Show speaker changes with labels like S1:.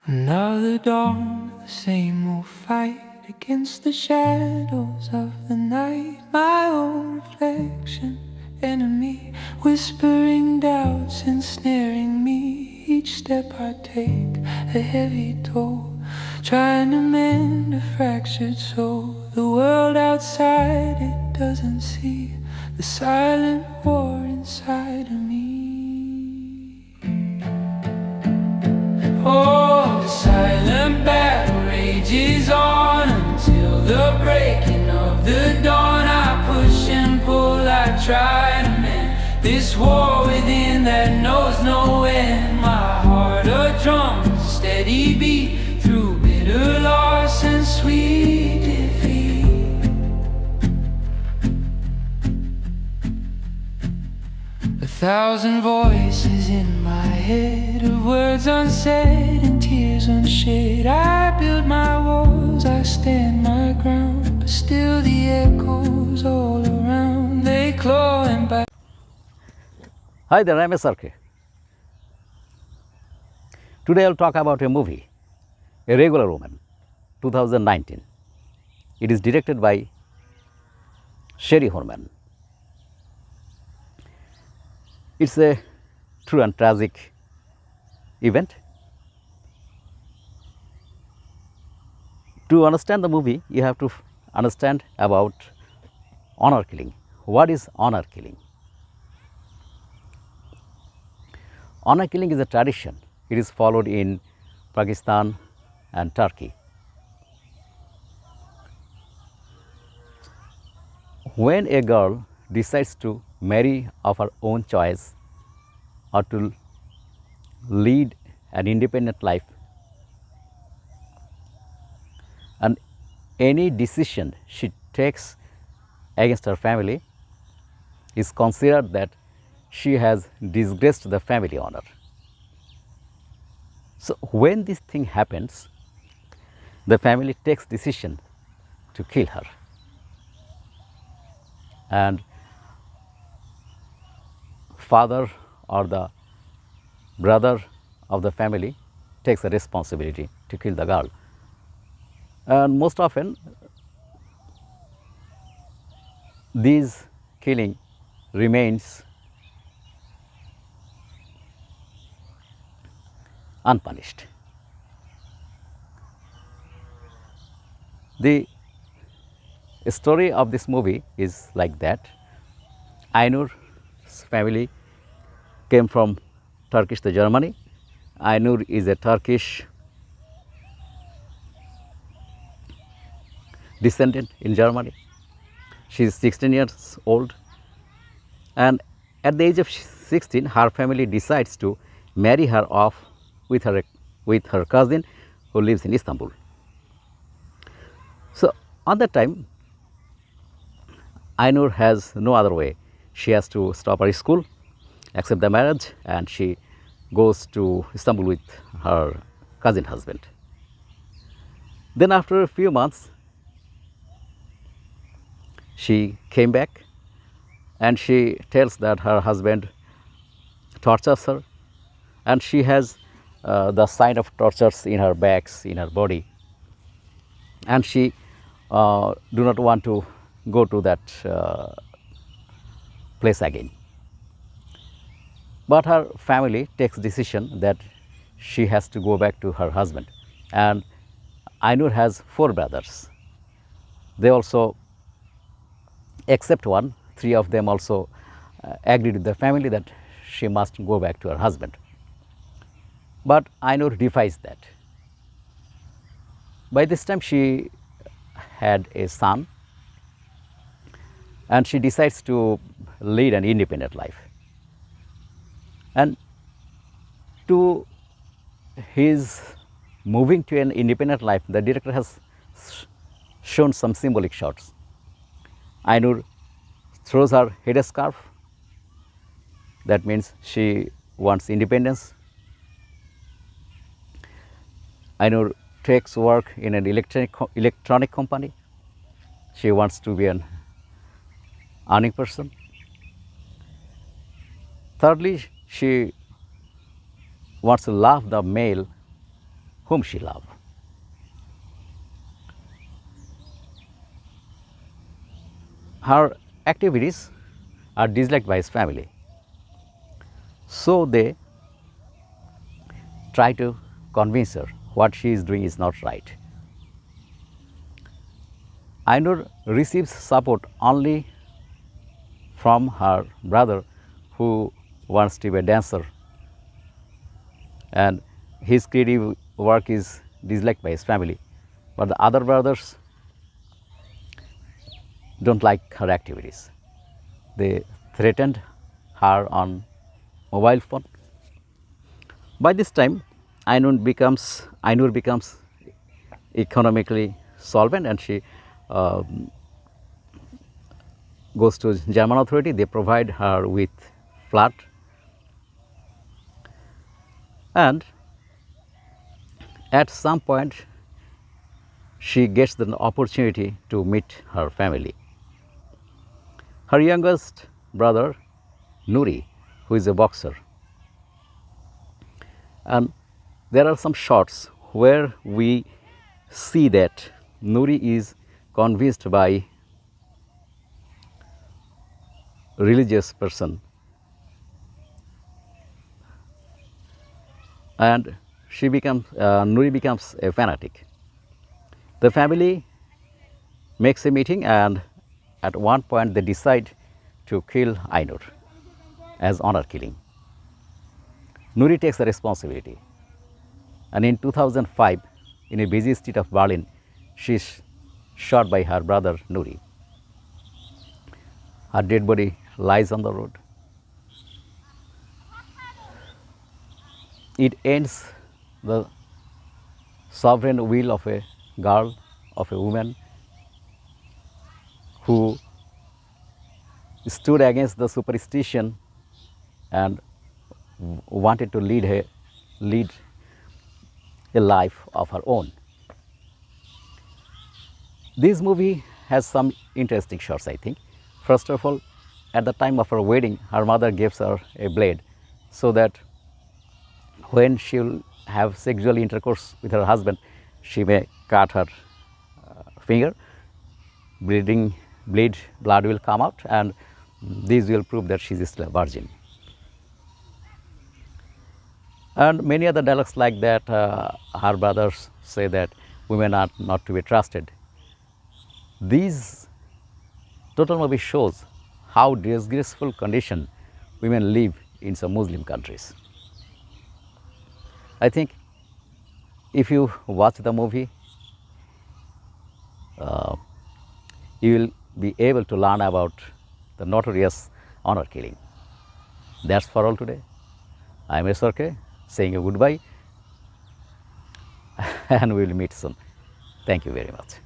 S1: Another dawn, the same old fight against the shadows of the night. My own reflection, enemy, whispering doubts, ensnaring me. Each step I take, a heavy toll, trying to mend a fractured soul. The world outside, it doesn't see the silent war inside of me. Oh, the silent battle rages on until the breaking of the dawn. I push and pull, I try to mend this war within that knows no end. My heart a drum, steady beat through bitter loss and sweet defeat. 1,000 voices in my head, of words unsaid and tears unshed. I build my walls, I stand my ground, but still the echoes all around, they claw and bite.
S2: Hi there, I'm SRK. Today I'll talk about a movie, A Regular Woman, 2019. It is directed by Sherry Horman. It's a true and tragic event. To understand the movie, you have to understand about honor killing. What is honor killing? Honor killing is a tradition. It is followed in Pakistan and Turkey. When a girl decides to marry of her own choice or to lead an independent life, and any decision she takes against her family is considered that she has disgraced the family honor. So when this thing happens, the family takes decision to kill her, and father or the brother of the family takes the responsibility to kill the girl. And most often this killing remains unpunished. The story of this movie is like that. Ainur's family came from Turkish to Germany. Ainur is a Turkish descendant in Germany. She is 16 years old, and at the age of 16, her family decides to marry her off with her cousin who lives in Istanbul. So on that time, Ainur has no other way. She has to stop her school, accept the marriage, and she goes to Istanbul with her cousin husband. Then after a few months, she came back and she tells that her husband tortures her, and she has the sign of tortures in her backs, in her body, and she do not want to go to that place again. But her family takes decision that she has to go back to her husband, and Ainur has 4 brothers. They also except one, 3 of them also agreed with the family that she must go back to her husband. But Ainur defies that. By this time she had a son, and she decides to lead an independent life. And to his moving to an independent life, the director has shown some symbolic shots. Ainur throws her headscarf, that means she wants independence. Ainur takes work in an electronic company. She wants to be an earning person. Thirdly, she wants to love the male whom she loved. Her activities are disliked by his family, so they try to convince her what she is doing is not right. Ainur receives support only from her brother, who wants to be a dancer, and his creative work is disliked by his family. But the other brothers don't like her activities. They threatened her on mobile phone. By this time, Ainur becomes economically solvent, and she goes to German authority. They provide her with flat, and at some point she gets the opportunity to meet her family. Her youngest brother, Nuri, who is a boxer, and there are some shots where we see that Nuri is convinced by religious person, and Nuri becomes a fanatic. The family makes a meeting, and at one point they decide to kill Ainur as honor killing. Nuri takes the responsibility, and in 2005, in a busy street of Berlin, she is shot by her brother Nuri. Her dead body lies on the road. It ends the sovereign will of a girl, of a woman who stood against the superstition and wanted to lead a life of her own. This movie has some interesting shots, I think. First of all, at the time of her wedding, her mother gives her a blade so that when she will have sexual intercourse with her husband, she may cut her finger. Blood will come out, and this will prove that she is still a virgin. And many other dialogues like that. Her brothers say that women are not to be trusted. These total movie shows how disgraceful condition women live in some Muslim countries. I think if you watch the movie, you will be able to learn about the notorious honor killing. That's for all today. I am SRK saying a goodbye, and we will meet soon. Thank you very much.